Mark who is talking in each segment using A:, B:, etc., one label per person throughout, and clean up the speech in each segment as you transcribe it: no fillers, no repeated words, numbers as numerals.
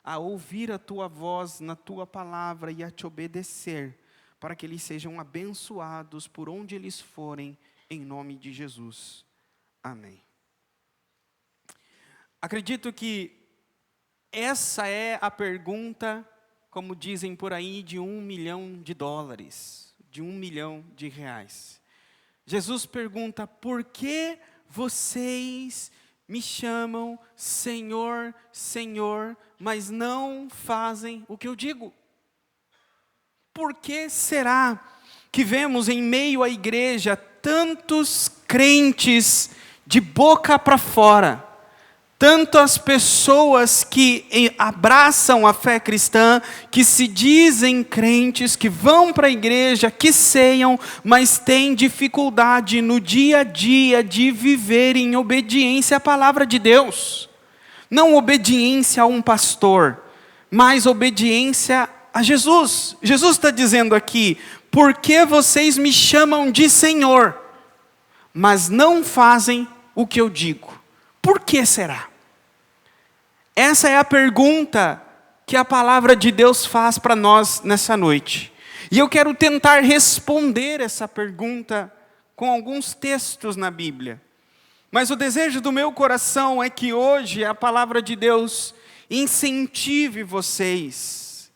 A: a ouvir a tua voz na tua palavra e a te obedecer, para que eles sejam abençoados por onde eles forem, em nome de Jesus. Amém. Acredito que essa é a pergunta, como dizem por aí, de $1 milhão, de R$1 milhão. Jesus pergunta: por que vocês me chamam Senhor, Senhor, mas não fazem o que eu digo? Por que será que vemos em meio à igreja tantos crentes de boca para fora, tantas pessoas que abraçam a fé cristã, que se dizem crentes, que vão para a igreja, que ceiam, mas têm dificuldade no dia a dia de viver em obediência à palavra de Deus? Não obediência a um pastor, mas obediência a Jesus. Jesus está dizendo aqui: por que vocês me chamam de Senhor, mas não fazem o que eu digo? Por que será? Essa é a pergunta que a palavra de Deus faz para nós nessa noite. E eu quero tentar responder essa pergunta com alguns textos na Bíblia. Mas o desejo do meu coração é que hoje a palavra de Deus incentive vocês,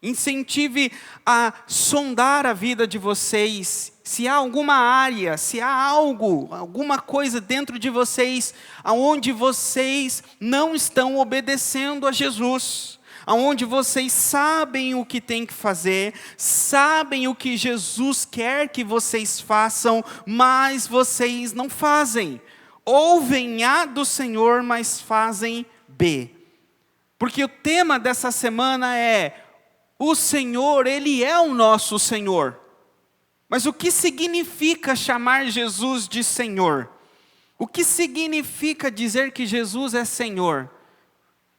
A: incentive a sondar a vida de vocês, se há alguma área, se há algo, alguma coisa dentro de vocês, aonde vocês não estão obedecendo a Jesus, aonde vocês sabem o que tem que fazer, sabem o que Jesus quer que vocês façam, mas vocês não fazem. Ouvem A do Senhor, mas fazem B. Porque o tema dessa semana é: o Senhor, Ele é o nosso Senhor. Mas o que significa chamar Jesus de Senhor? O que significa dizer que Jesus é Senhor?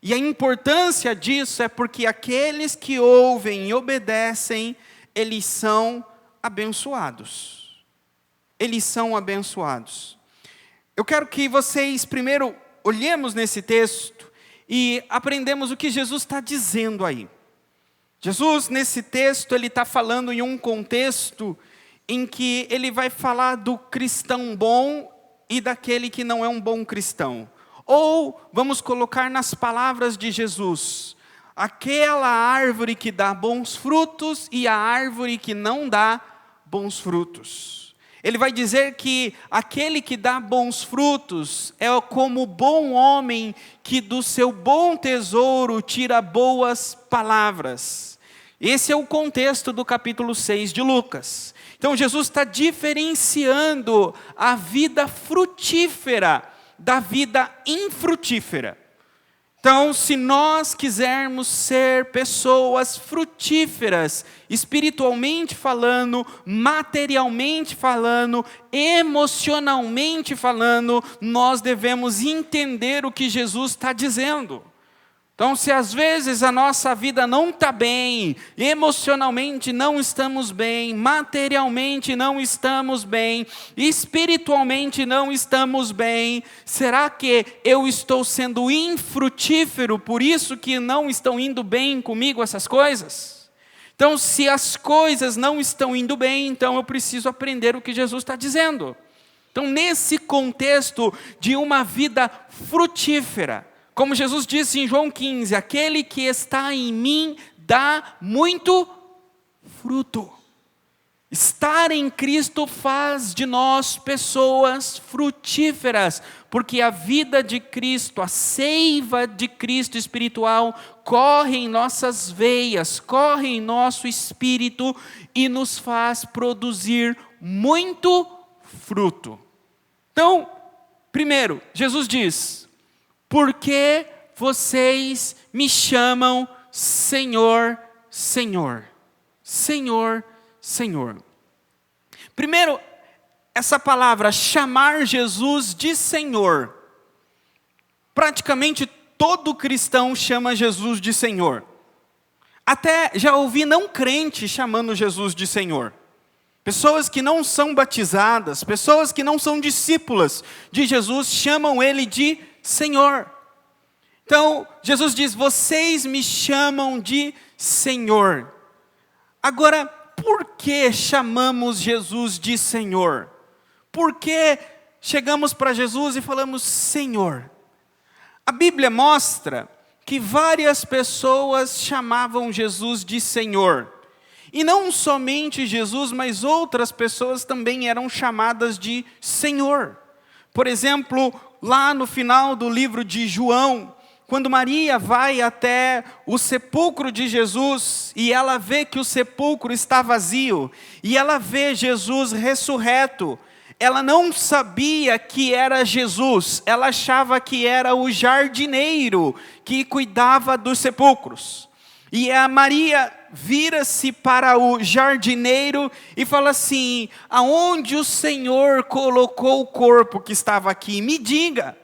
A: E a importância disso é porque aqueles que ouvem e obedecem, eles são abençoados. Eles são abençoados. Eu quero que vocês primeiro olhemos nesse texto e aprendemos o que Jesus está dizendo aí. Jesus, nesse texto, ele está falando em um contexto em que ele vai falar do cristão bom e daquele que não é um bom cristão. Ou, vamos colocar nas palavras de Jesus, aquela árvore que dá bons frutos e a árvore que não dá bons frutos. Ele vai dizer que aquele que dá bons frutos é como o bom homem que do seu bom tesouro tira boas palavras. Esse é o contexto do capítulo 6 de Lucas. Então Jesus está diferenciando a vida frutífera da vida infrutífera. Então, se nós quisermos ser pessoas frutíferas, espiritualmente falando, materialmente falando, emocionalmente falando, nós devemos entender o que Jesus está dizendo. Então, se às vezes a nossa vida não está bem, emocionalmente não estamos bem, materialmente não estamos bem, espiritualmente não estamos bem, será que eu estou sendo infrutífero, por isso que não estão indo bem comigo essas coisas? Então, se as coisas não estão indo bem, então eu preciso aprender o que Jesus está dizendo. Então, nesse contexto de uma vida frutífera, como Jesus disse em João 15, aquele que está em mim dá muito fruto. Estar em Cristo faz de nós pessoas frutíferas, porque a vida de Cristo, a seiva de Cristo espiritual, corre em nossas veias, corre em nosso espírito e nos faz produzir muito fruto. Então, primeiro, Jesus diz: por que vocês me chamam Senhor, Senhor? Senhor, Senhor. Primeiro, essa palavra, chamar Jesus de Senhor. Praticamente todo cristão chama Jesus de Senhor. Até já ouvi não crente chamando Jesus de Senhor. Pessoas que não são batizadas, pessoas que não são discípulas de Jesus, chamam Ele de Senhor. Então, Jesus diz, vocês me chamam de Senhor. Agora, por que chamamos Jesus de Senhor? Por que chegamos para Jesus e falamos Senhor? A Bíblia mostra que várias pessoas chamavam Jesus de Senhor. E não somente Jesus, mas outras pessoas também eram chamadas de Senhor. Por exemplo, lá no final do livro de João, quando Maria vai até o sepulcro de Jesus, e ela vê que o sepulcro está vazio, e ela vê Jesus ressurreto, ela não sabia que era Jesus, ela achava que era o jardineiro que cuidava dos sepulcros. E a Maria vira-se para o jardineiro e fala assim, aonde o Senhor colocou o corpo que estava aqui? Me diga.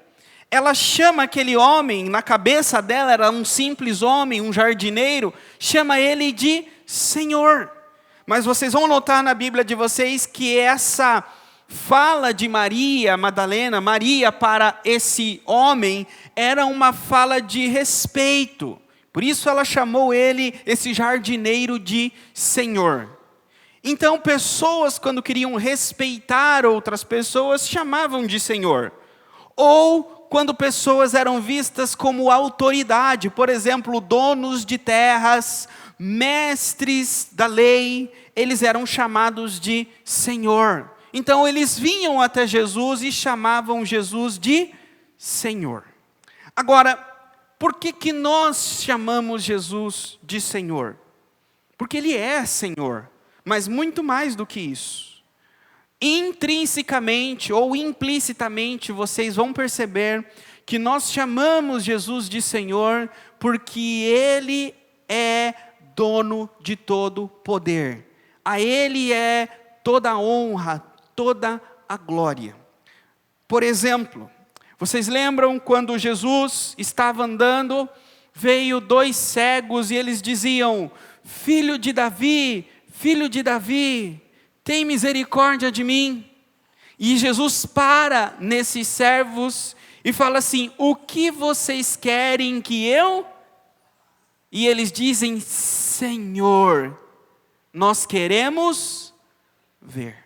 A: Ela chama aquele homem, na cabeça dela era um simples homem, um jardineiro, chama ele de Senhor. Mas vocês vão notar na Bíblia de vocês que essa fala de Maria Madalena, Maria para esse homem, era uma fala de respeito. Por isso ela chamou ele, esse jardineiro, de Senhor. Então pessoas, quando queriam respeitar outras pessoas, chamavam de Senhor. Ou quando pessoas eram vistas como autoridade, por exemplo, donos de terras, mestres da lei, eles eram chamados de Senhor. Então eles vinham até Jesus e chamavam Jesus de Senhor. Agora, por que nós chamamos Jesus de Senhor? Porque Ele é Senhor, mas muito mais do que isso. Intrinsecamente ou implicitamente, vocês vão perceber que nós chamamos Jesus de Senhor porque Ele é dono de todo poder. A Ele é toda a honra, toda a glória. Por exemplo, vocês lembram quando Jesus estava andando, veio 2 cegos e eles diziam, filho de Davi, tem misericórdia de mim. E Jesus para nesses servos e fala assim, o que vocês querem que eu? E eles dizem, Senhor, nós queremos ver.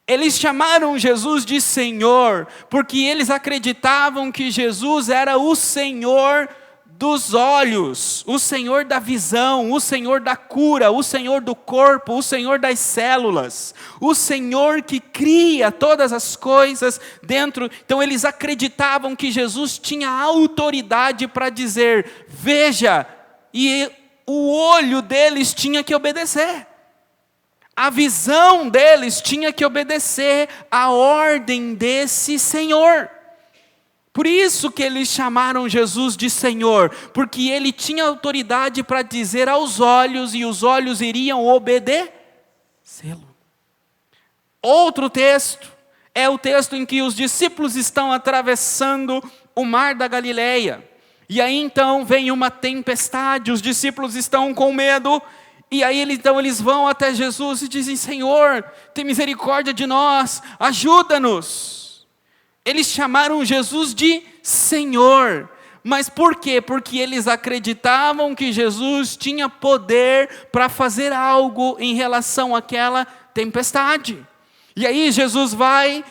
A: Eles chamaram Jesus de Senhor, porque eles acreditavam que Jesus era o Senhor dos olhos, o Senhor da visão, o Senhor da cura, o Senhor do corpo, o Senhor das células, o Senhor que cria todas as coisas dentro. Então eles acreditavam que Jesus tinha autoridade para dizer, veja, e o olho deles tinha que obedecer. A visão deles tinha que obedecer à ordem desse Senhor. Por isso que eles chamaram Jesus de Senhor, porque Ele tinha autoridade para dizer aos olhos, e os olhos iriam obedecê-lo. Outro texto, é o texto em que os discípulos estão atravessando o mar da Galileia. E aí então vem uma tempestade, os discípulos estão com medo, e aí então eles vão até Jesus e dizem, Senhor, tem misericórdia de nós, ajuda-nos. Eles chamaram Jesus de Senhor. Mas por quê? Porque eles acreditavam que Jesus tinha poder para fazer algo em relação àquela tempestade. E aí Jesus vai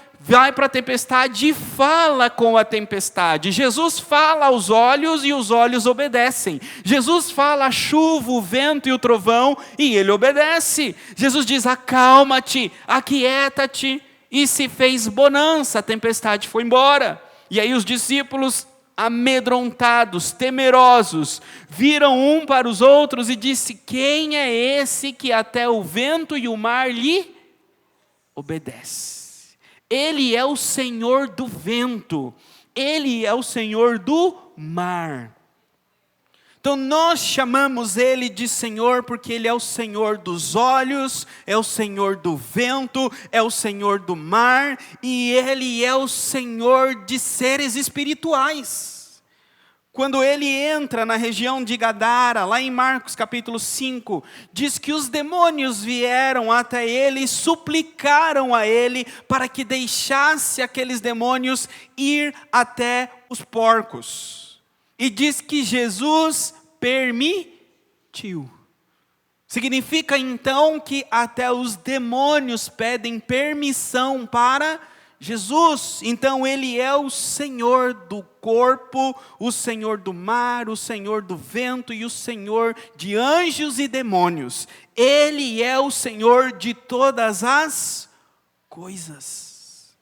A: para a tempestade e fala com a tempestade. Jesus fala aos olhos e os olhos obedecem. Jesus fala a chuva, o vento e o trovão e ele obedece. Jesus diz, acalma-te, aquieta-te. E se fez bonança, a tempestade foi embora. E aí os discípulos, amedrontados, temerosos, viram um para os outros e disse, quem é esse que até o vento e o mar lhe obedece? Ele é o Senhor do vento, Ele é o Senhor do mar. Então nós chamamos Ele de Senhor porque Ele é o Senhor dos olhos, é o Senhor do vento, é o Senhor do mar, e Ele é o Senhor de seres espirituais. Quando Ele entra na região de Gadara, lá em Marcos capítulo 5, diz que os demônios vieram até Ele e suplicaram a Ele para que deixasse aqueles demônios ir até os porcos. E diz que Jesus permitiu. Significa então que até os demônios pedem permissão para Jesus. Então Ele é o Senhor do corpo, o Senhor do mar, o Senhor do vento e o Senhor de anjos e demônios. Ele é o Senhor de todas as coisas.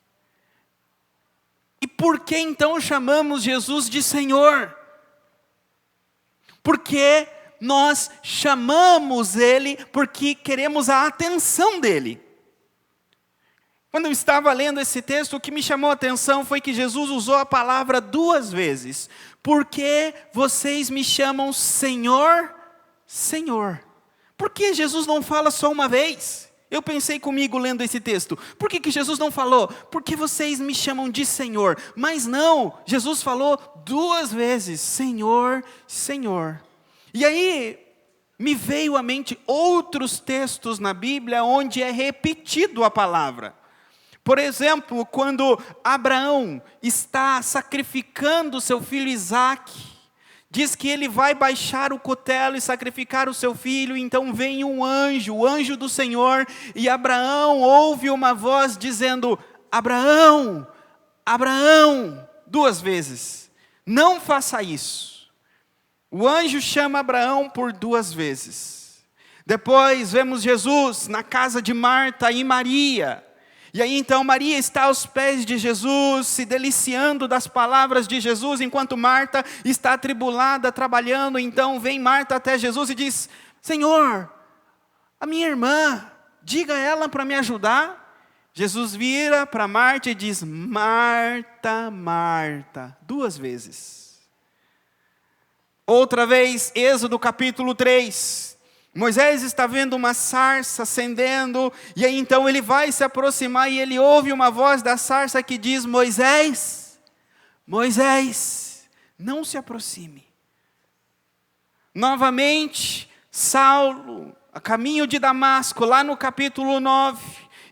A: E por que então chamamos Jesus de Senhor? Porque nós chamamos Ele porque queremos a atenção dEle. Quando eu estava lendo esse texto, o que me chamou a atenção foi que Jesus usou a palavra 2 vezes. Por que vocês me chamam Senhor, Senhor? Por que Jesus não fala só uma vez? Eu pensei comigo lendo esse texto. Por que Jesus não falou? Porque vocês me chamam de Senhor. Mas não, Jesus falou 2 vezes, Senhor, Senhor. E aí, me veio à mente outros textos na Bíblia onde é repetido a palavra. Por exemplo, quando Abraão está sacrificando seu filho Isaque, diz que ele vai baixar o cutelo e sacrificar o seu filho, então vem um anjo, o anjo do Senhor, e Abraão ouve uma voz dizendo, Abraão, Abraão, 2 vezes, não faça isso. O anjo chama Abraão por 2 vezes. Depois vemos Jesus na casa de Marta e Maria. E aí então Maria está aos pés de Jesus, se deliciando das palavras de Jesus, enquanto Marta está atribulada, trabalhando. Então vem Marta até Jesus e diz, Senhor, a minha irmã, diga a ela para me ajudar. Jesus vira para Marta e diz, Marta, Marta, 2 vezes. Outra vez, Êxodo capítulo 3, Moisés está vendo uma sarça acendendo, e aí então ele vai se aproximar e ele ouve uma voz da sarça que diz, Moisés, Moisés, não se aproxime. Novamente, Saulo, a caminho de Damasco, lá no capítulo 9,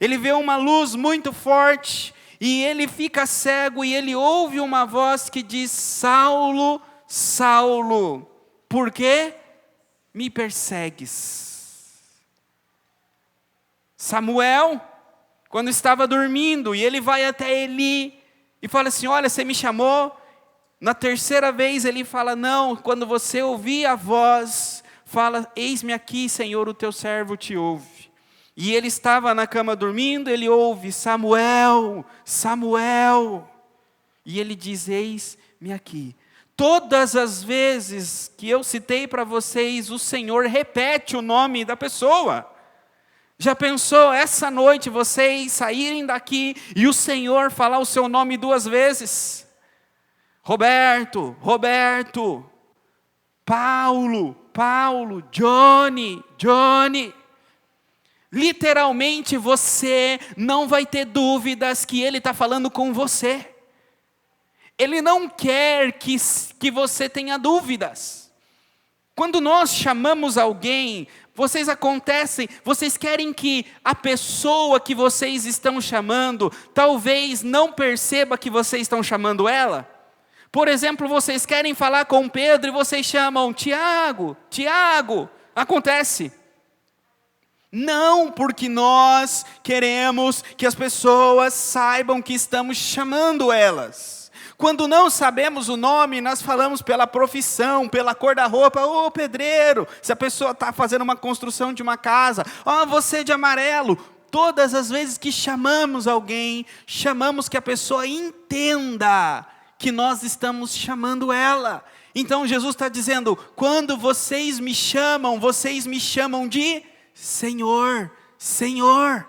A: ele vê uma luz muito forte, e ele fica cego, e ele ouve uma voz que diz, Saulo, Saulo, por que me persegues? Samuel, quando estava dormindo, e ele vai até Eli, e fala assim, olha, você me chamou? Na 3ª vez ele fala, não, quando você ouvir a voz, fala, eis-me aqui, Senhor, o teu servo te ouve. E ele estava na cama dormindo, ele ouve, Samuel, Samuel, e ele diz, eis-me aqui. Todas as vezes que eu citei para vocês, o Senhor repete o nome da pessoa. Já pensou essa noite vocês saírem daqui e o Senhor falar o seu nome 2 vezes? Roberto, Roberto, Paulo, Paulo, Johnny, Johnny. Literalmente você não vai ter dúvidas que Ele está falando com você. Ele não quer que você tenha dúvidas. Quando nós chamamos alguém, vocês querem que a pessoa que vocês estão chamando, talvez não perceba que vocês estão chamando ela? Por exemplo, vocês querem falar com Pedro e vocês chamam Tiago, Tiago, acontece. Não, porque nós queremos que as pessoas saibam que estamos chamando elas. Quando não sabemos o nome, nós falamos pela profissão, pela cor da roupa. Ô pedreiro, se a pessoa está fazendo uma construção de uma casa. Ó, você de amarelo. Todas as vezes que chamamos alguém, chamamos que a pessoa entenda que nós estamos chamando ela. Então Jesus está dizendo, quando vocês me chamam de Senhor, Senhor.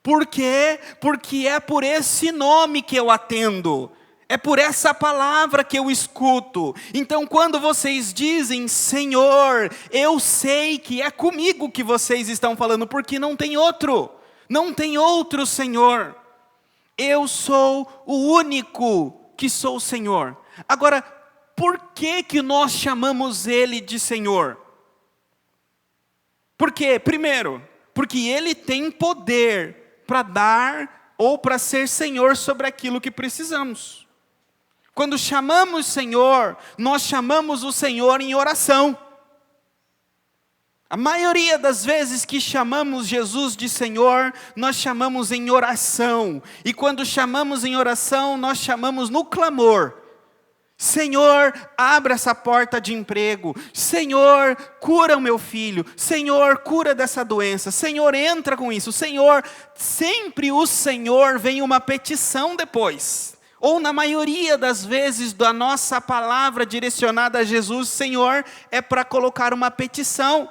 A: Por quê? Porque é por esse nome que eu atendo. É por essa palavra que eu escuto. Então quando vocês dizem Senhor, eu sei que é comigo que vocês estão falando, porque não tem outro. Não tem outro Senhor. Eu sou o único que sou o Senhor. Agora, por que nós chamamos Ele de Senhor? Por quê? Primeiro, porque Ele tem poder para dar ou para ser Senhor sobre aquilo que precisamos. Quando chamamos Senhor, nós chamamos o Senhor em oração. A maioria das vezes que chamamos Jesus de Senhor, nós chamamos em oração. E quando chamamos em oração, nós chamamos no clamor. Senhor, abra essa porta de emprego. Senhor, cura o meu filho. Senhor, cura dessa doença. Senhor, entra com isso. Senhor, sempre o Senhor vem uma petição depois. Ou na maioria das vezes da nossa palavra direcionada a Jesus, Senhor, é para colocar uma petição.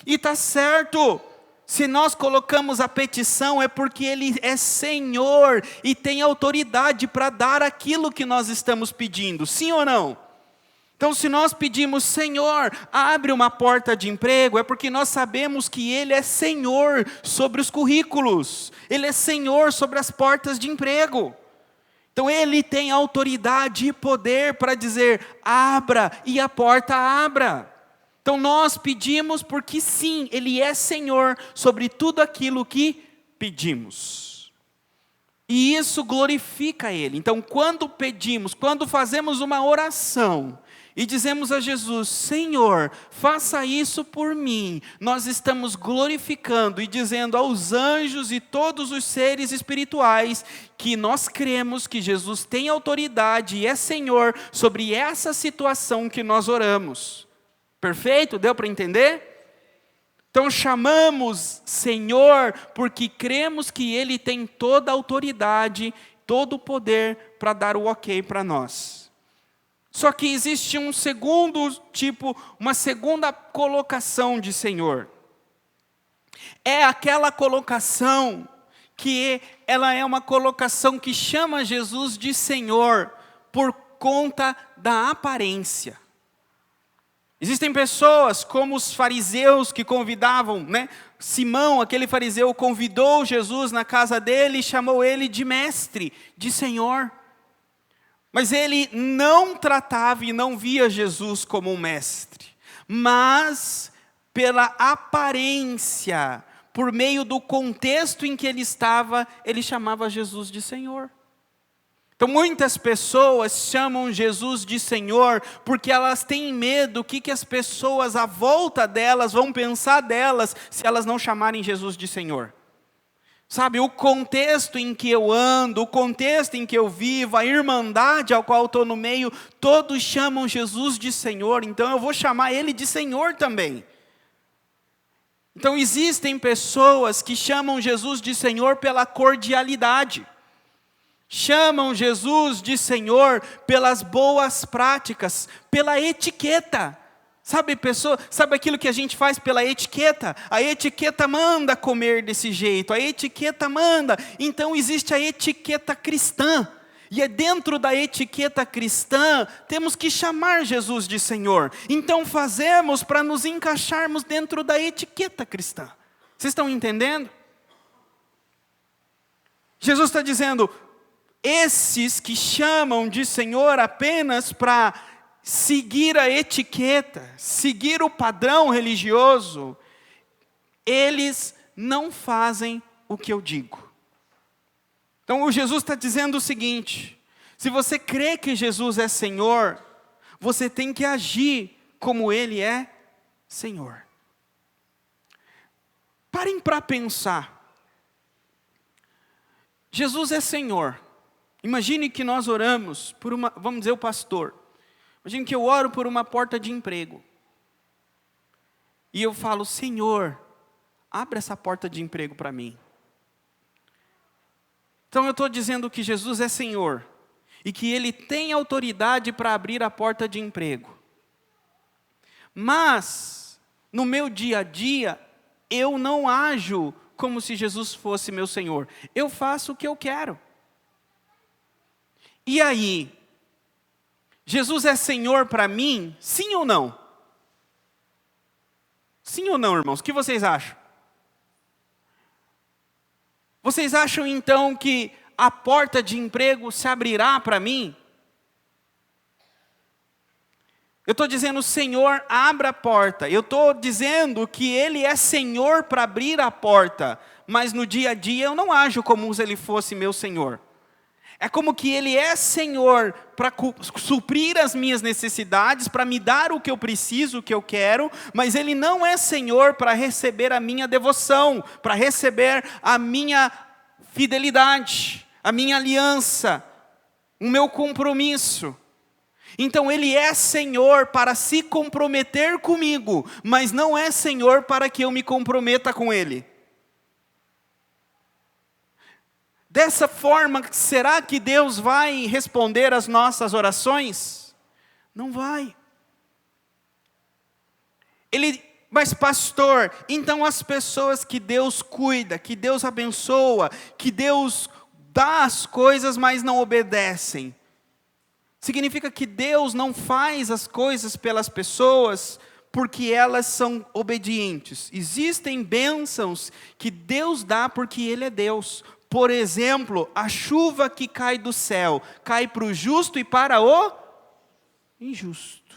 A: E está certo. Se nós colocamos a petição é porque Ele é Senhor e tem autoridade para dar aquilo que nós estamos pedindo, sim ou não? Então se nós pedimos, Senhor, abre uma porta de emprego, é porque nós sabemos que Ele é Senhor sobre os currículos, Ele é Senhor sobre as portas de emprego. Então Ele tem autoridade e poder para dizer, abra, e a porta abra. Então nós pedimos porque sim, Ele é Senhor sobre tudo aquilo que pedimos. E isso glorifica Ele. Então quando pedimos, quando fazemos uma oração e dizemos a Jesus, Senhor, faça isso por mim, nós estamos glorificando e dizendo aos anjos e todos os seres espirituais que nós cremos que Jesus tem autoridade e é Senhor sobre essa situação que nós oramos. Perfeito? Deu para entender? Então chamamos Senhor porque cremos que Ele tem toda a autoridade, todo o poder para dar o ok para nós. Só que existe um segundo tipo, uma segunda colocação de Senhor. É aquela colocação que ela é uma colocação que chama Jesus de Senhor por conta da aparência. Existem pessoas como os fariseus que convidavam, Simão, aquele fariseu, convidou Jesus na casa dele e chamou ele de mestre, de Senhor. Mas ele não tratava e não via Jesus como um mestre. Mas, pela aparência, por meio do contexto em que ele estava, ele chamava Jesus de Senhor. Então muitas pessoas chamam Jesus de Senhor porque elas têm medo do que as pessoas à volta delas vão pensar delas se elas não chamarem Jesus de Senhor. Sabe, o contexto em que eu ando, o contexto em que eu vivo, a irmandade ao qual eu estou no meio, todos chamam Jesus de Senhor, então eu vou chamar Ele de Senhor também. Então existem pessoas que chamam Jesus de Senhor pela cordialidade. Chamam Jesus de Senhor pelas boas práticas, pela etiqueta. Sabe aquilo que a gente faz pela etiqueta? A etiqueta manda comer desse jeito, a etiqueta manda. Então existe a etiqueta cristã. E é dentro da etiqueta cristã, temos que chamar Jesus de Senhor. Então fazemos para nos encaixarmos dentro da etiqueta cristã. Vocês estão entendendo? Jesus está dizendo, esses que chamam de Senhor apenas para seguir a etiqueta, seguir o padrão religioso, eles não fazem o que eu digo. Então o Jesus está dizendo o seguinte, se você crê que Jesus é Senhor, você tem que agir como Ele é Senhor. Parem para pensar. Jesus é Senhor. Imagine que nós oramos por vamos dizer o pastor. Imagine que eu oro por uma porta de emprego. E eu falo, Senhor, abre essa porta de emprego para mim. Então eu estou dizendo que Jesus é Senhor. E que Ele tem autoridade para abrir a porta de emprego. Mas, no meu dia a dia, eu não ajo como se Jesus fosse meu Senhor. Eu faço o que eu quero. E aí, Jesus é Senhor para mim? Sim ou não? Sim ou não, irmãos? O que vocês acham? Vocês acham então que a porta de emprego se abrirá para mim? Eu estou dizendo, Senhor, abra a porta. Eu estou dizendo que Ele é Senhor para abrir a porta. Mas no dia a dia eu não ajo como se Ele fosse meu Senhor. É como que Ele é Senhor para suprir as minhas necessidades, para me dar o que eu preciso, o que eu quero, mas Ele não é Senhor para receber a minha devoção, para receber a minha fidelidade, a minha aliança, o meu compromisso. Então Ele é Senhor para se comprometer comigo, mas não é Senhor para que eu me comprometa com Ele. Dessa forma, será que Deus vai responder às nossas orações? Não vai. Mas pastor, então as pessoas que Deus cuida, que Deus abençoa, que Deus dá as coisas, mas não obedecem. Significa que Deus não faz as coisas pelas pessoas porque elas são obedientes. Existem bênçãos que Deus dá porque Ele é Deus. Por exemplo, a chuva que cai do céu, cai para o justo e para o injusto.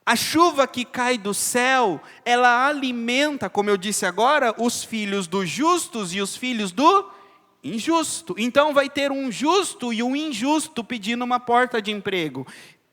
A: A chuva que cai do céu, ela alimenta, como eu disse agora, os filhos dos justos e os filhos do injusto. Então vai ter um justo e um injusto pedindo uma porta de emprego.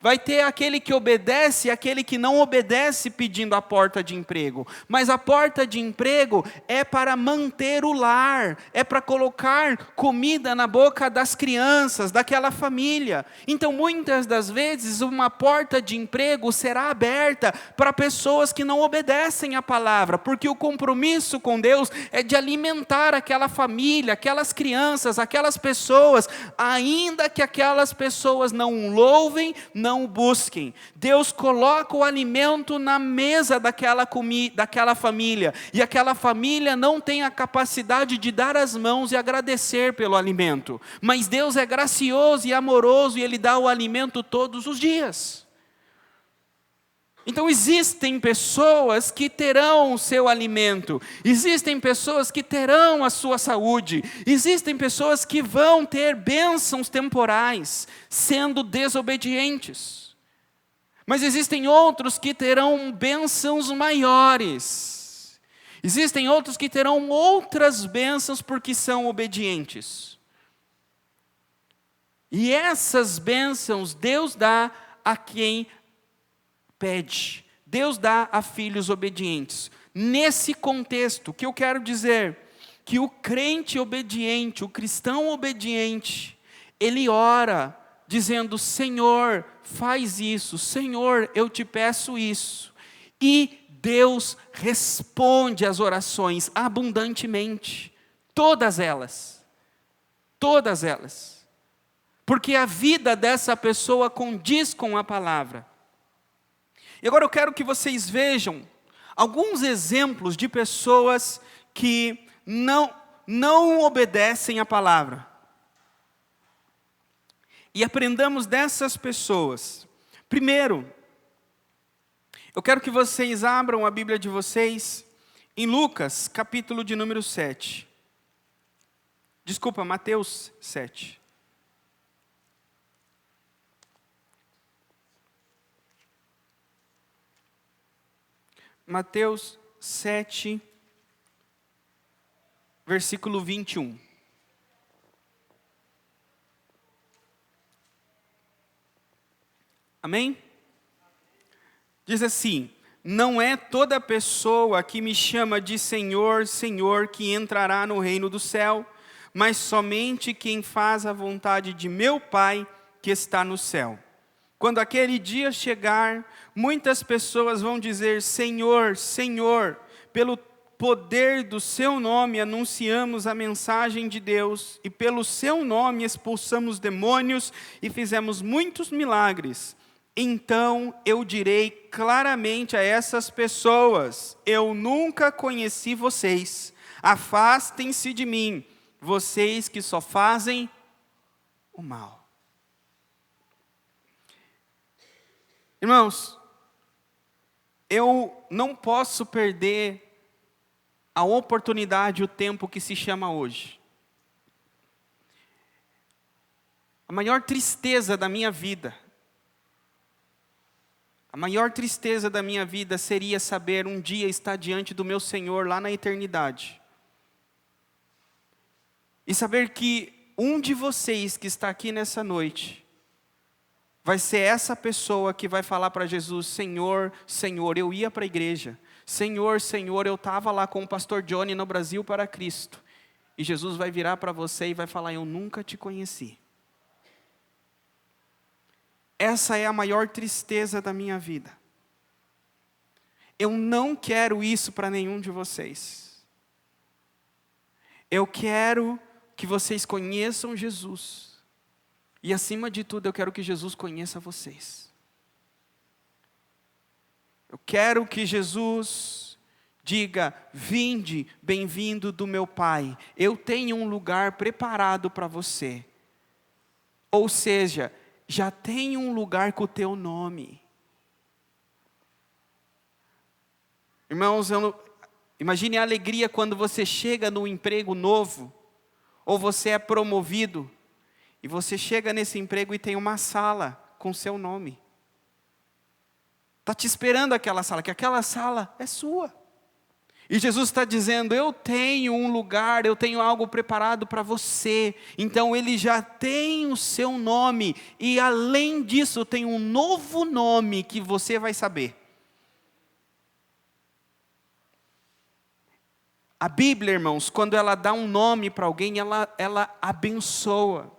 A: Vai ter aquele que obedece e aquele que não obedece pedindo a porta de emprego. Mas a porta de emprego é para manter o lar, é para colocar comida na boca das crianças, daquela família. Então, muitas das vezes, uma porta de emprego será aberta para pessoas que não obedecem à palavra, porque o compromisso com Deus é de alimentar aquela família, aquelas crianças, aquelas pessoas, ainda que aquelas pessoas não o louvem, não o busquem. Deus coloca o alimento na mesa daquela família, e aquela família não tem a capacidade de dar as mãos e agradecer pelo alimento, mas Deus é gracioso e amoroso, e Ele dá o alimento todos os dias. Então existem pessoas que terão o seu alimento, existem pessoas que terão a sua saúde, existem pessoas que vão ter bênçãos temporais, sendo desobedientes. Mas existem outros que terão bênçãos maiores. Existem outros que terão outras bênçãos porque são obedientes. E essas bênçãos Deus dá a quem pede. Deus dá a filhos obedientes. Nesse contexto, o que eu quero dizer? Que o crente obediente, o cristão obediente, ele ora dizendo: Senhor, faz isso. Senhor, eu te peço isso. E Deus responde às orações abundantemente. Todas elas. Todas elas. Porque a vida dessa pessoa condiz com a palavra. E agora eu quero que vocês vejam alguns exemplos de pessoas que não obedecem à palavra. E aprendamos dessas pessoas. Primeiro, eu quero que vocês abram a Bíblia de vocês em Lucas, capítulo de número 7. Desculpa, Mateus 7. Mateus 7, versículo 21. Amém? Diz assim: não é toda pessoa que me chama de Senhor, Senhor, que entrará no reino do céu, mas somente quem faz a vontade de meu Pai que está no céu. Quando aquele dia chegar, muitas pessoas vão dizer: Senhor, Senhor, pelo poder do seu nome anunciamos a mensagem de Deus, e pelo seu nome expulsamos demônios e fizemos muitos milagres. Então eu direi claramente a essas pessoas: eu nunca conheci vocês, afastem-se de mim, vocês que só fazem o mal. Irmãos, eu não posso perder a oportunidade, o tempo que se chama hoje. A maior tristeza da minha vida, seria saber um dia estar diante do meu Senhor lá na eternidade. E saber que um de vocês que está aqui nessa noite vai ser essa pessoa que vai falar para Jesus: Senhor, Senhor, eu ia para a igreja. Senhor, Senhor, eu estava lá com o pastor Johnny no Brasil para Cristo. E Jesus vai virar para você e vai falar: eu nunca te conheci. Essa é a maior tristeza da minha vida. Eu não quero isso para nenhum de vocês. Eu quero que vocês conheçam Jesus. E acima de tudo, eu quero que Jesus conheça vocês. Eu quero que Jesus diga: vinde, bem-vindo do meu Pai. Eu tenho um lugar preparado para você. Ou seja, já tem um lugar com o teu nome. Irmãos, imagine a alegria quando você chega no emprego novo, ou você é promovido, e você chega nesse emprego e tem uma sala com seu nome. Está te esperando aquela sala, que aquela sala é sua. E Jesus está dizendo: eu tenho um lugar, eu tenho algo preparado para você. Então Ele já tem o seu nome, e além disso tem um novo nome que você vai saber. A Bíblia, irmãos, quando ela dá um nome para alguém, ela abençoa.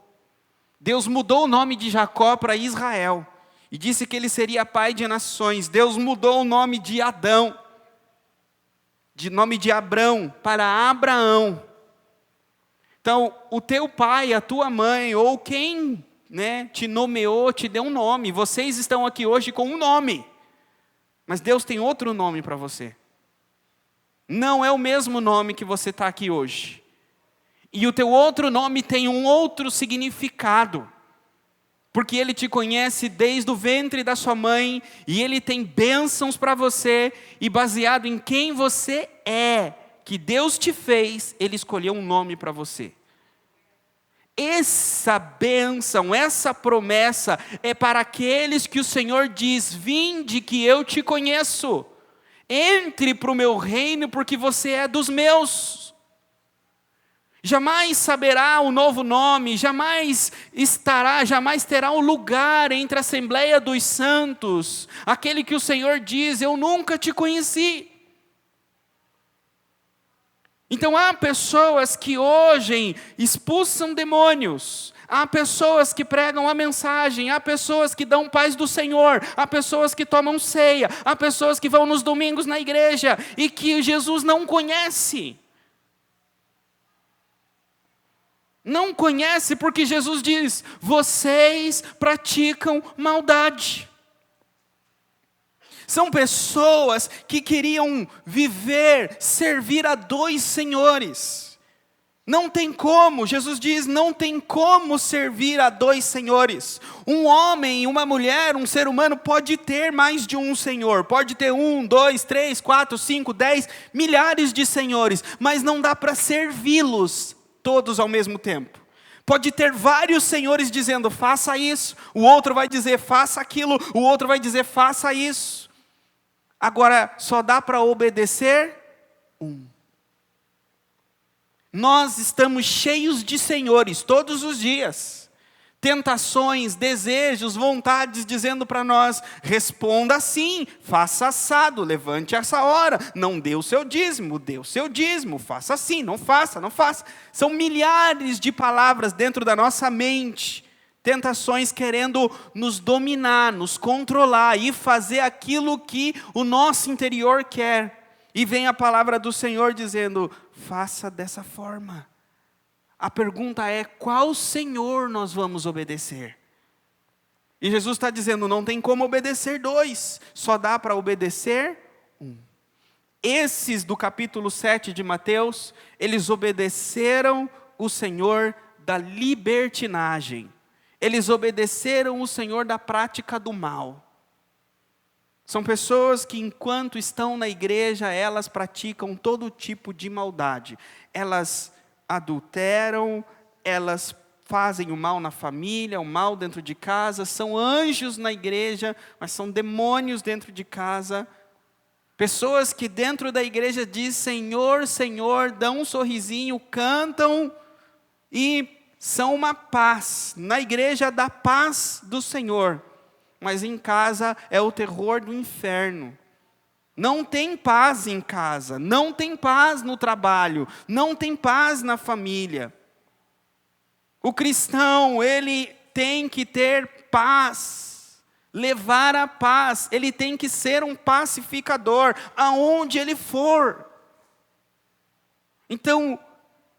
A: Deus mudou o nome de Jacó para Israel, e disse que ele seria pai de nações. Deus mudou o nome de Adão, de nome de Abrão, para Abraão. Então, o teu pai, a tua mãe, ou quem te nomeou, te deu um nome. Vocês estão aqui hoje com um nome, mas Deus tem outro nome para você. Não é o mesmo nome que você está aqui hoje. E o teu outro nome tem um outro significado. Porque Ele te conhece desde o ventre da sua mãe, e Ele tem bênçãos para você, e baseado em quem você é, que Deus te fez, Ele escolheu um nome para você. Essa bênção, essa promessa, é para aqueles que o Senhor diz: vinde que eu te conheço. Entre para o meu reino, porque você é dos meus. Jamais saberá o novo nome, jamais terá um lugar entre a Assembleia dos Santos, aquele que o Senhor diz: eu nunca te conheci. Então há pessoas que hoje expulsam demônios, há pessoas que pregam a mensagem, há pessoas que dão paz do Senhor, há pessoas que tomam ceia, há pessoas que vão nos domingos na igreja e que Jesus não conhece. Não conhece porque Jesus diz: vocês praticam maldade. São pessoas que queriam servir a dois senhores. Não tem como, Jesus diz, não tem como servir a dois senhores. Um homem, uma mulher, um ser humano pode ter mais de um senhor. Pode ter 1, 2, 3, 4, 5, 10, milhares de senhores. Mas não dá para servi-los todos ao mesmo tempo. Pode ter vários senhores dizendo: faça isso. O outro vai dizer: faça aquilo. O outro vai dizer: faça isso. Agora, só dá para obedecer um. Nós estamos cheios de senhores todos os dias. Tentações, desejos, vontades dizendo para nós: responda assim, faça assado, levante essa hora, não dê o seu dízimo, dê o seu dízimo, faça assim, não faça, não faça. São milhares de palavras dentro da nossa mente. Tentações querendo nos dominar, nos controlar e fazer aquilo que o nosso interior quer. E vem a palavra do Senhor dizendo: faça dessa forma. A pergunta é: qual Senhor nós vamos obedecer? E Jesus está dizendo: não tem como obedecer dois, só dá para obedecer um. Esses do capítulo 7 de Mateus, eles obedeceram o Senhor da libertinagem. Eles obedeceram o Senhor da prática do mal. São pessoas que, enquanto estão na igreja, elas praticam todo tipo de maldade. Elas adulteram, elas fazem o mal na família, o mal dentro de casa. São anjos na igreja, mas são demônios dentro de casa. Pessoas que dentro da igreja dizem: Senhor, Senhor, dão um sorrisinho, cantam e são uma paz. Na igreja da paz do Senhor, mas em casa é o terror do inferno. Não tem paz em casa, não tem paz no trabalho, não tem paz na família. O cristão, ele tem que ter paz, levar a paz, ele tem que ser um pacificador, aonde ele for. Então,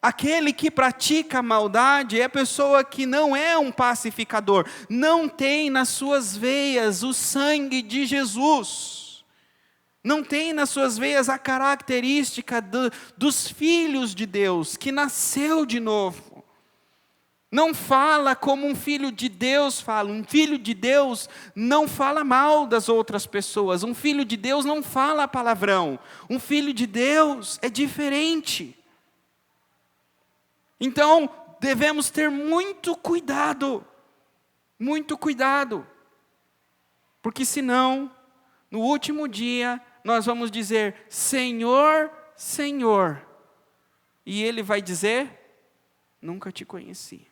A: aquele que pratica a maldade é a pessoa que não é um pacificador, não tem nas suas veias o sangue de Jesus, não tem nas suas veias a característica dos filhos de Deus, que nasceu de novo. Não fala como um filho de Deus fala. Um filho de Deus não fala mal das outras pessoas. Um filho de Deus não fala palavrão. Um filho de Deus é diferente. Então, devemos ter muito cuidado. Muito cuidado. Porque senão, no último dia, nós vamos dizer, Senhor, Senhor. E Ele vai dizer, nunca te conheci.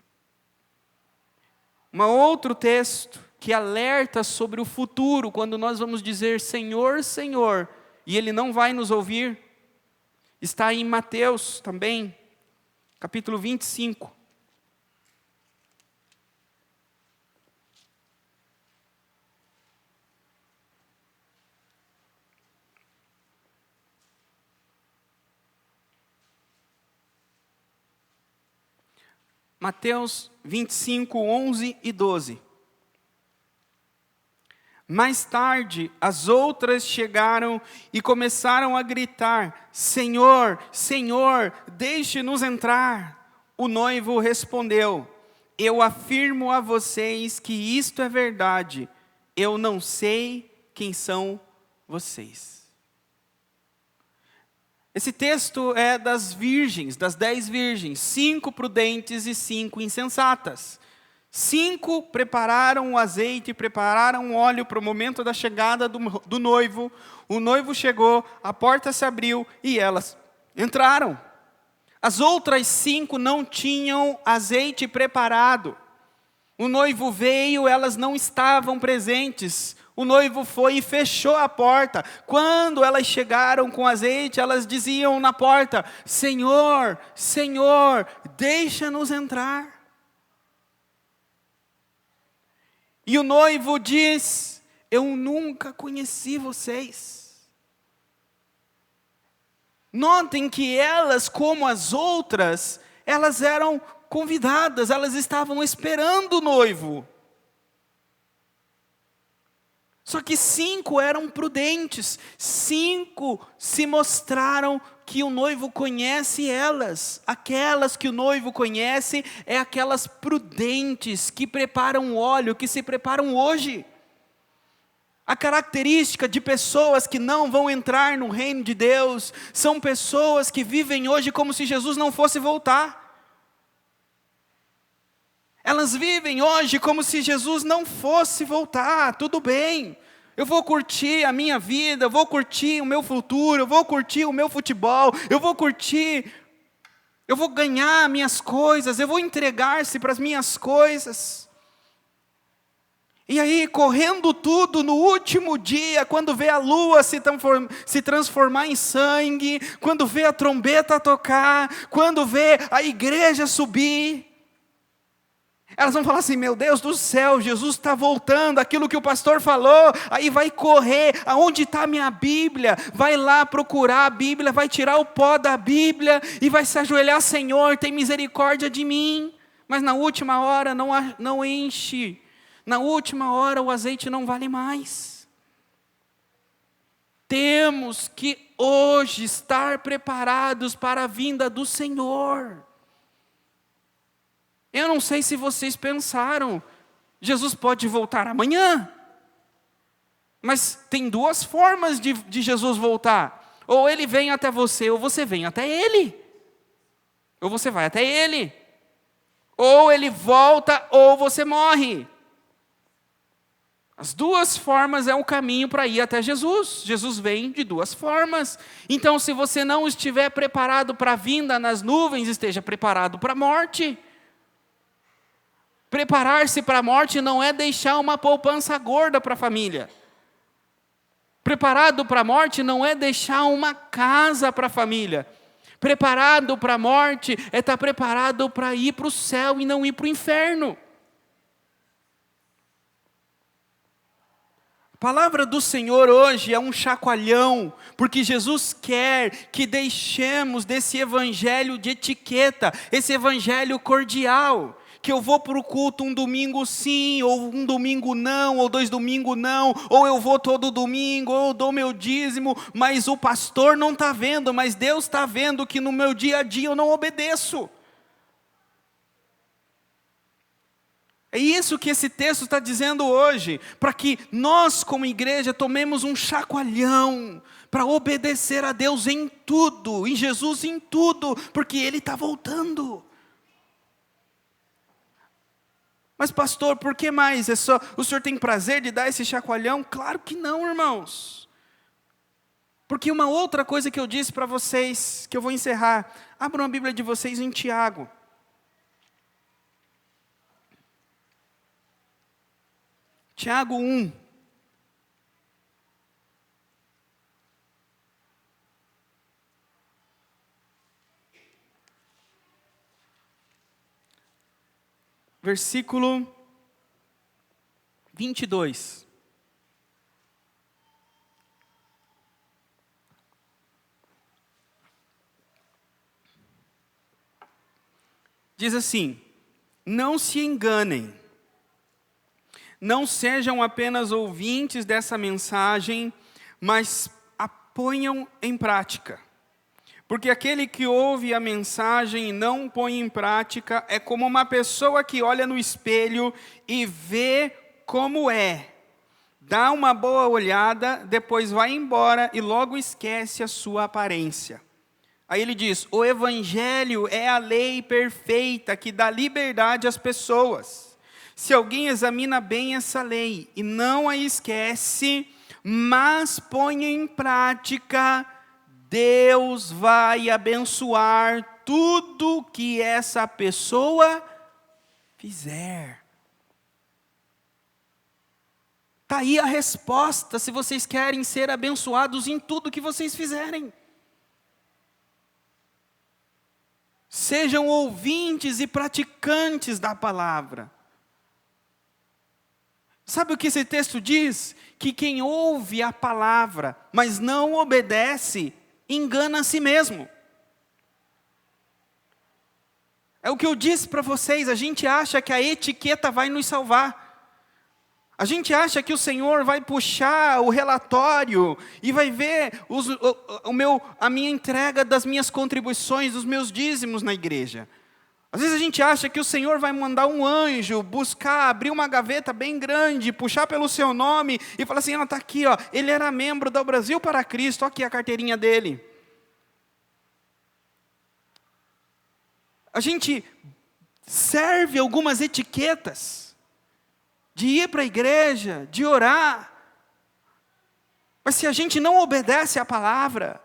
A: Um outro texto que alerta sobre o futuro, quando nós vamos dizer Senhor, Senhor, e Ele não vai nos ouvir, está em Mateus também, capítulo 25. Mateus 25, 11 e 12. Mais tarde, as outras chegaram e começaram a gritar, Senhor, Senhor, deixe-nos entrar. O noivo respondeu, eu afirmo a vocês que isto é verdade, eu não sei quem são vocês. Esse texto é das virgens, das 10 virgens, 5 prudentes e 5 insensatas. 5 prepararam o azeite, prepararam o óleo para o momento da chegada do noivo. O noivo chegou, a porta se abriu e elas entraram. As outras 5 não tinham azeite preparado. O noivo veio, elas não estavam presentes. O noivo foi e fechou a porta. Quando elas chegaram com azeite, elas diziam na porta, Senhor, Senhor, deixa-nos entrar. E o noivo diz, eu nunca conheci vocês. Notem que elas, como as outras, elas eram convidadas, elas estavam esperando o noivo. Só que 5 eram prudentes, 5 se mostraram que o noivo conhece elas. Aquelas que o noivo conhece, é aquelas prudentes, que preparam óleo, que se preparam hoje. A característica de pessoas que não vão entrar no reino de Deus, são pessoas que vivem hoje como se Jesus não fosse voltar. Elas vivem hoje como se Jesus não fosse voltar, tudo bem. Eu vou curtir a minha vida, eu vou curtir o meu futuro, eu vou curtir o meu futebol, eu vou ganhar minhas coisas, eu vou entregar-se para as minhas coisas. E aí, correndo tudo no último dia, quando vê a lua se transformar em sangue, quando vê a trombeta tocar, quando vê a igreja subir, elas vão falar assim, meu Deus do céu, Jesus está voltando, aquilo que o pastor falou, aí vai correr, aonde está a minha Bíblia? Vai lá procurar a Bíblia, vai tirar o pó da Bíblia, e vai se ajoelhar, Senhor, tem misericórdia de mim. Mas na última hora não enche, na última hora o azeite não vale mais. Temos que hoje estar preparados para a vinda do Senhor. Eu não sei se vocês pensaram, Jesus pode voltar amanhã. Mas tem 2 formas de Jesus voltar. Ou Ele vem até você, ou você vem até Ele. Ou você vai até Ele. Ou Ele volta, ou você morre. As 2 formas é o caminho para ir até Jesus. Jesus vem de 2 formas. Então, se você não estiver preparado para a vinda nas nuvens, esteja preparado para a morte. Preparar-se para a morte não é deixar uma poupança gorda para a família. Preparado para a morte não é deixar uma casa para a família. Preparado para a morte é estar preparado para ir para o céu e não ir para o inferno. A palavra do Senhor hoje é um chacoalhão, porque Jesus quer que deixemos desse evangelho de etiqueta, esse evangelho cordial, que eu vou para o culto um domingo sim, ou um domingo não, ou 2 domingos não, ou eu vou todo domingo, ou eu dou meu dízimo, mas o pastor não está vendo, mas Deus está vendo que no meu dia a dia eu não obedeço. É isso que esse texto está dizendo hoje, para que nós como igreja tomemos um chacoalhão, para obedecer a Deus em tudo, em Jesus em tudo, porque Ele está voltando. Mas pastor, por que mais? O senhor tem prazer de dar esse chacoalhão? Claro que não, irmãos. Porque uma outra coisa que eu disse para vocês, que eu vou encerrar, abram a Bíblia de vocês em Tiago. Tiago 1. Versículo 22. Diz assim: não se enganem, não sejam apenas ouvintes dessa mensagem, mas a ponham em prática. Porque aquele que ouve a mensagem e não põe em prática é como uma pessoa que olha no espelho e vê como é. Dá uma boa olhada, depois vai embora e logo esquece a sua aparência. Aí ele diz: o evangelho é a lei perfeita que dá liberdade às pessoas. Se alguém examina bem essa lei e não a esquece, mas põe em prática, Deus vai abençoar tudo que essa pessoa fizer. Está aí a resposta, se vocês querem ser abençoados em tudo que vocês fizerem. Sejam ouvintes e praticantes da palavra. Sabe o que esse texto diz? Que quem ouve a palavra, mas não obedece, engana a si mesmo. É o que eu disse para vocês, a gente acha que a etiqueta vai nos salvar. A gente acha que o Senhor vai puxar o relatório e vai ver a minha entrega das minhas contribuições, dos meus dízimos na igreja. Às vezes a gente acha que o Senhor vai mandar um anjo buscar, abrir uma gaveta bem grande, puxar pelo seu nome e falar assim: está aqui, ó, ele era membro do Brasil para Cristo, aqui a carteirinha dele. A gente serve algumas etiquetas de ir para a igreja, de orar, mas se a gente não obedece à palavra,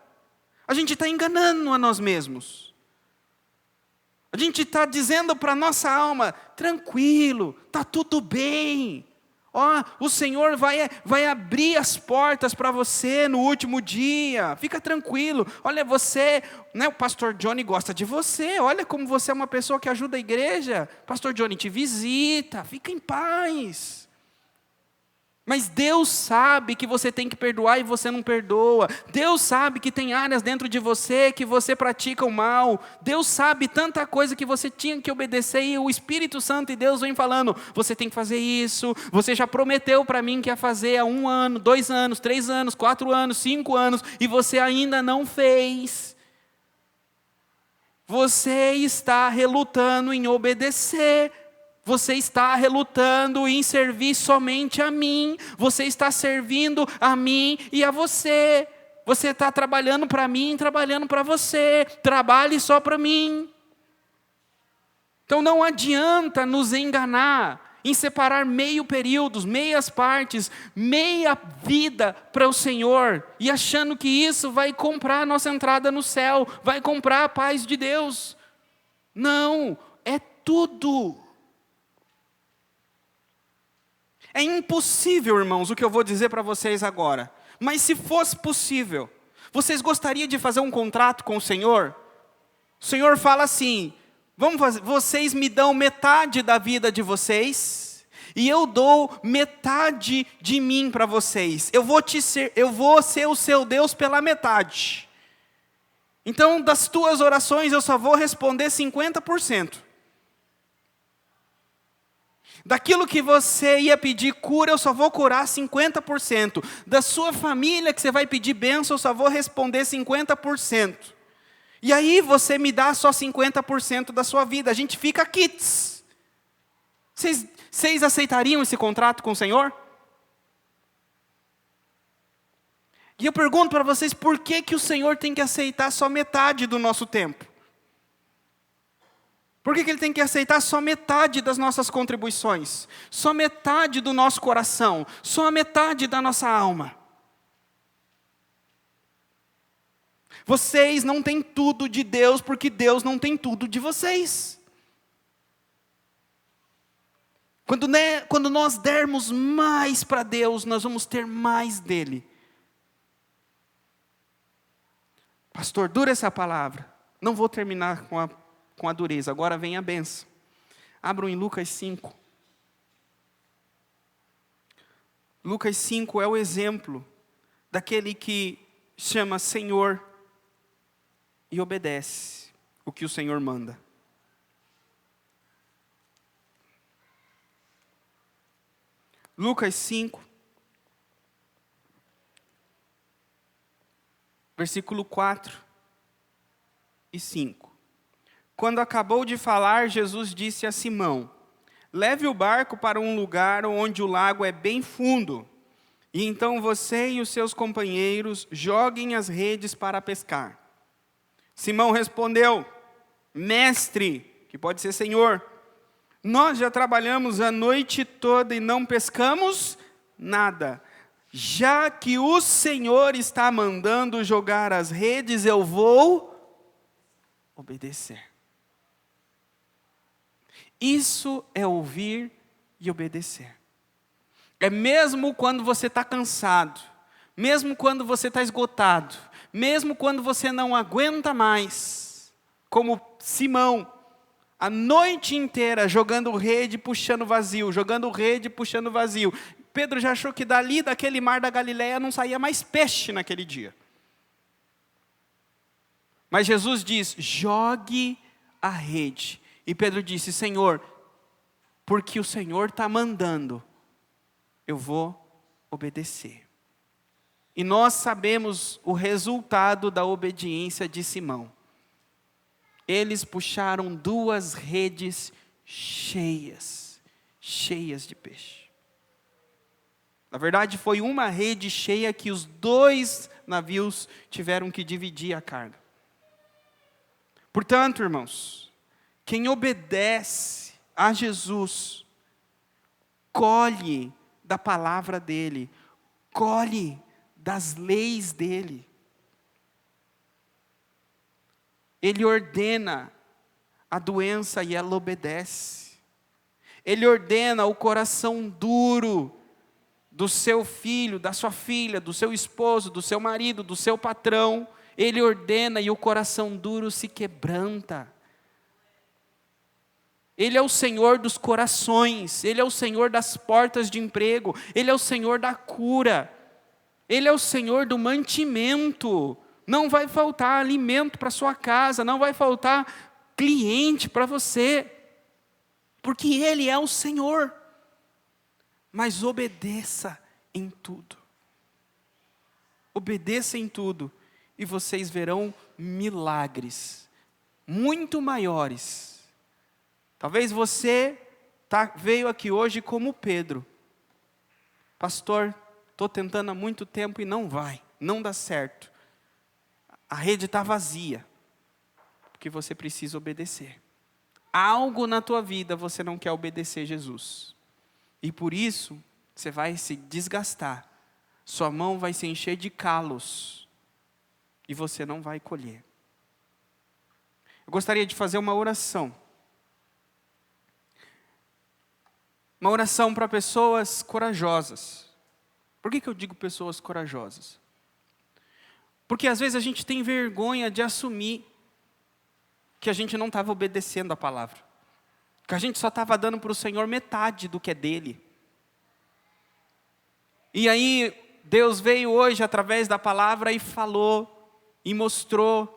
A: a gente está enganando a nós mesmos. A gente está dizendo para a nossa alma: tranquilo, está tudo bem. Ó, o Senhor vai abrir as portas para você no último dia. Fica tranquilo. Olha você, né, o pastor Johnny gosta de você. Olha como você é uma pessoa que ajuda a igreja. Pastor Johnny te visita. Fica em paz. Mas Deus sabe que você tem que perdoar e você não perdoa. Deus sabe que tem áreas dentro de você que você pratica o mal. Deus sabe tanta coisa que você tinha que obedecer e o Espírito Santo e Deus vem falando: você tem que fazer isso, você já prometeu para mim que ia fazer há 1 ano, 2 anos, 3 anos, 4 anos, 5 anos e você ainda não fez. Você está relutando em obedecer. Você está relutando em servir somente a mim. Você está servindo a mim e a você. Você está trabalhando para mim, trabalhando para você. Trabalhe só para mim. Então não adianta nos enganar em separar meio períodos, meias partes, meia vida para o Senhor. E achando que isso vai comprar a nossa entrada no céu. Vai comprar a paz de Deus. Não, é tudo. É impossível, irmãos, o que eu vou dizer para vocês agora. Mas se fosse possível, vocês gostariam de fazer um contrato com o Senhor? O Senhor fala assim: vocês me dão metade da vida de vocês, e eu dou metade de mim para vocês. Eu vou ser o seu Deus pela metade. Então, das tuas orações eu só vou responder 50%. Daquilo que você ia pedir cura, eu só vou curar 50%. Da sua família que você vai pedir bênção, eu só vou responder 50%. E aí você me dá só 50% da sua vida. A gente fica quites. Vocês aceitariam esse contrato com o Senhor? E eu pergunto para vocês, por que o Senhor tem que aceitar só metade do nosso tempo? Por que Ele tem que aceitar só metade das nossas contribuições? Só metade do nosso coração? Só a metade da nossa alma? Vocês não têm tudo de Deus, porque Deus não tem tudo de vocês. Quando nós dermos mais para Deus, nós vamos ter mais dEle. Pastor, dura essa palavra. Não vou terminar com a dureza, agora vem a bênção. Abram em Lucas 5. Lucas 5 é o exemplo daquele que chama Senhor e obedece o que o Senhor manda. Lucas 5, versículo 4 e 5. Quando acabou de falar, Jesus disse a Simão: leve o barco para um lugar onde o lago é bem fundo, e então você e os seus companheiros joguem as redes para pescar. Simão respondeu: mestre, que pode ser Senhor, nós já trabalhamos a noite toda e não pescamos nada. Já que o Senhor está mandando jogar as redes, eu vou obedecer. Isso é ouvir e obedecer. É mesmo quando você está cansado, mesmo quando você está esgotado, mesmo quando você não aguenta mais, como Simão, a noite inteira jogando rede, puxando vazio, jogando rede, puxando vazio. Pedro já achou que daquele mar da Galileia não saía mais peixe naquele dia. Mas Jesus diz: jogue a rede. E Pedro disse: Senhor, porque o Senhor está mandando, eu vou obedecer. E nós sabemos o resultado da obediência de Simão. Eles puxaram 2 redes cheias de peixe. Na verdade, foi uma rede cheia que os 2 navios tiveram que dividir a carga. Portanto, irmãos, quem obedece a Jesus, colhe da palavra dEle, colhe das leis dEle. Ele ordena a doença e ela obedece. Ele ordena o coração duro do seu filho, da sua filha, do seu esposo, do seu marido, do seu patrão. Ele ordena e o coração duro se quebranta. Ele é o Senhor dos corações, Ele é o Senhor das portas de emprego, Ele é o Senhor da cura, Ele é o Senhor do mantimento. Não vai faltar alimento para sua casa, não vai faltar cliente para você, porque Ele é o Senhor. Mas obedeça em tudo. Obedeça em tudo, e vocês verão milagres muito maiores. Talvez você veio aqui hoje como Pedro. Pastor, estou tentando há muito tempo e não dá certo. A rede está vazia, porque você precisa obedecer. Algo na tua vida você não quer obedecer Jesus. E por isso, você vai se desgastar. Sua mão vai se encher de calos. E você não vai colher. Eu gostaria de fazer uma oração. Uma oração para pessoas corajosas. Por que eu digo pessoas corajosas? Porque às vezes a gente tem vergonha de assumir que a gente não estava obedecendo a palavra. Que a gente só estava dando para o Senhor metade do que é dele. E aí Deus veio hoje através da palavra e falou, e mostrou.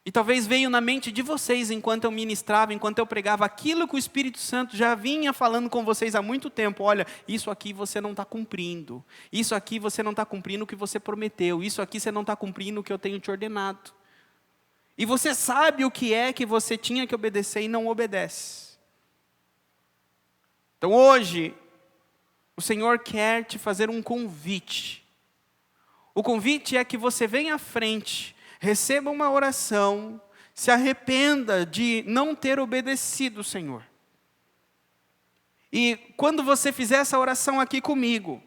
A: E talvez veio na mente de vocês enquanto eu ministrava, enquanto eu pregava, aquilo que o Espírito Santo já vinha falando com vocês há muito tempo. Olha, isso aqui você não está cumprindo. Isso aqui você não está cumprindo o que você prometeu. Isso aqui você não está cumprindo o que eu tenho te ordenado. E você sabe o que é que você tinha que obedecer e não obedece. Então hoje, o Senhor quer te fazer um convite. O convite é que você venha à frente, receba uma oração, se arrependa de não ter obedecido o Senhor. E quando você fizer essa oração aqui comigo,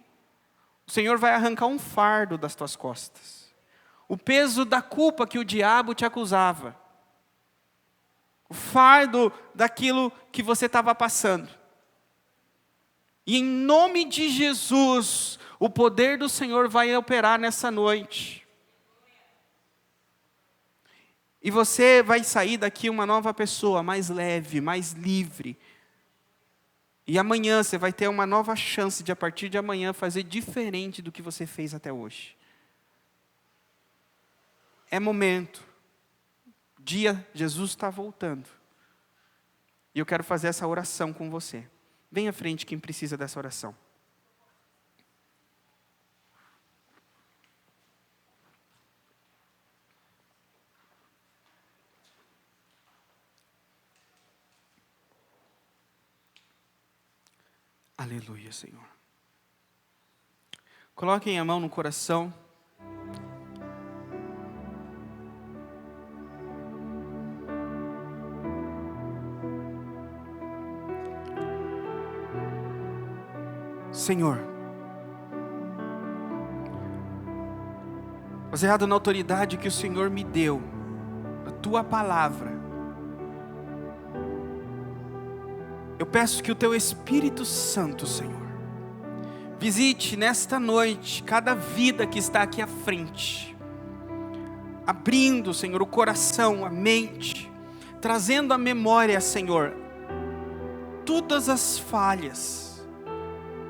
A: o Senhor vai arrancar um fardo das tuas costas. O peso da culpa que o diabo te acusava. O fardo daquilo que você estava passando. E em nome de Jesus, o poder do Senhor vai operar nessa noite. E você vai sair daqui uma nova pessoa, mais leve, mais livre. E amanhã você vai ter uma nova chance de, a partir de amanhã, fazer diferente do que você fez até hoje. É momento. Jesus está voltando. E eu quero fazer essa oração com você. Vem à frente quem precisa dessa oração. Aleluia, Senhor. Coloquem a mão no coração. Senhor, baseado na autoridade que o Senhor me deu, a Tua palavra, eu peço que o Teu Espírito Santo, Senhor, visite nesta noite cada vida que está aqui à frente, abrindo, Senhor, o coração, a mente, trazendo à memória, Senhor, todas as falhas,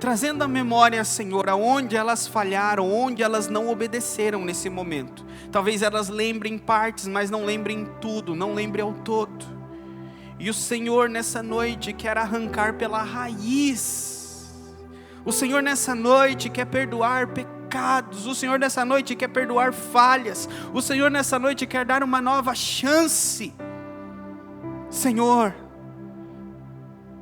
A: trazendo à memória, Senhor, aonde elas falharam, onde elas não obedeceram nesse momento. Talvez elas lembrem partes, mas não lembrem tudo, não lembrem ao todo. E o Senhor nessa noite quer arrancar pela raiz. O Senhor nessa noite quer perdoar pecados. O Senhor nessa noite quer perdoar falhas. O Senhor nessa noite quer dar uma nova chance. Senhor,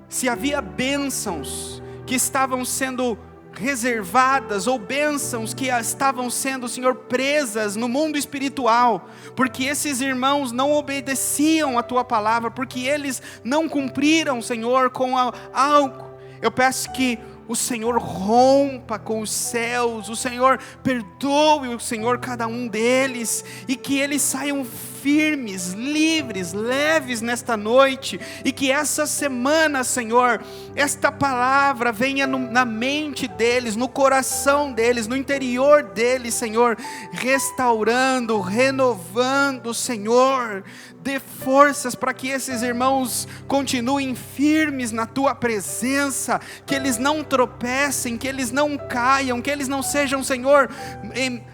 A: se havia bênçãos que estavam sendo reservadas, ou bênçãos que estavam sendo, Senhor, presas no mundo espiritual, porque esses irmãos não obedeciam a Tua palavra, porque eles não cumpriram, Senhor, com algo, eu peço que o Senhor rompa com os céus, o Senhor perdoe, o Senhor, cada um deles, e que eles saiam firmes, livres, leves nesta noite, e que essa semana, Senhor, esta palavra venha na mente deles, no coração deles, no interior deles, Senhor, restaurando, renovando, Senhor. Dê forças para que esses irmãos continuem firmes na Tua presença, que eles não tropecem, que eles não caiam, que eles não sejam, Senhor,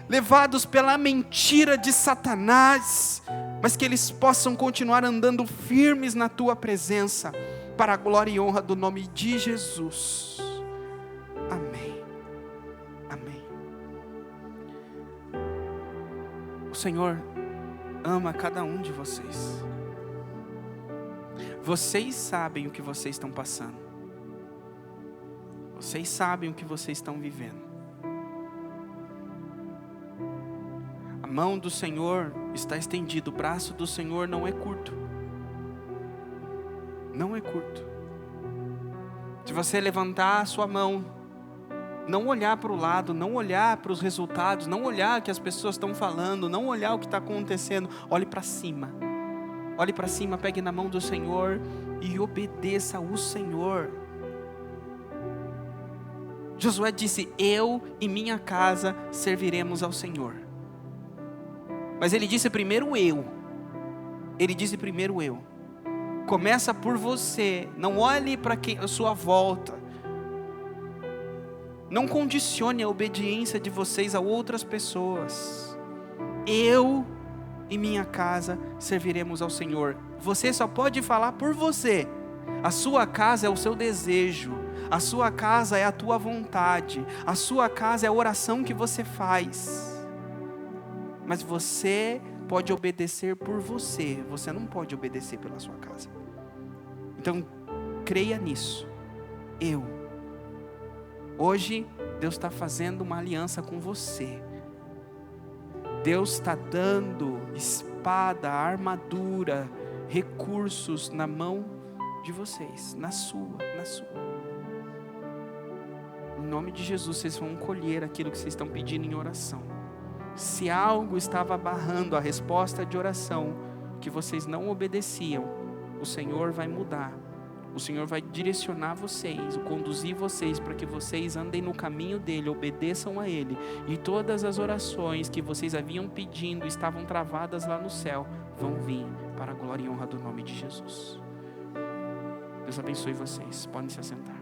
A: levados pela mentira de Satanás, mas que eles possam continuar andando firmes na Tua presença, para a glória e honra do nome de Jesus. Amém. Amém. O Senhor ama cada um de vocês. Vocês sabem o que vocês estão passando. Vocês sabem o que vocês estão vivendo. A mão do Senhor está estendida, o braço do Senhor não é curto. Não é curto. Se você levantar a sua mão, não olhar para o lado, não olhar para os resultados, não olhar o que as pessoas estão falando, não olhar o que está acontecendo, olhe para cima. Olhe para cima, pegue na mão do Senhor e obedeça ao Senhor. Josué disse: eu e minha casa serviremos ao Senhor. Mas ele disse primeiro eu. Ele disse primeiro eu. Começa por você. Não olhe para a sua volta. Não condicione a obediência de vocês a outras pessoas. Eu e minha casa serviremos ao Senhor. Você só pode falar por você. A sua casa é o seu desejo. A sua casa é a tua vontade. A sua casa é a oração que você faz. Mas você pode obedecer por você. Você não pode obedecer pela sua casa. Então, creia nisso. Hoje, Deus está fazendo uma aliança com você. Deus está dando espada, armadura, recursos na mão de vocês, na sua. Em nome de Jesus, vocês vão colher aquilo que vocês estão pedindo em oração. Se algo estava barrando a resposta de oração, que vocês não obedeciam, o Senhor vai mudar. O Senhor vai direcionar vocês, conduzir vocês para que vocês andem no caminho dEle, obedeçam a Ele. E todas as orações que vocês haviam pedindo, estavam travadas lá no céu, vão vir para a glória e honra do nome de Jesus. Deus abençoe vocês. Podem se assentar.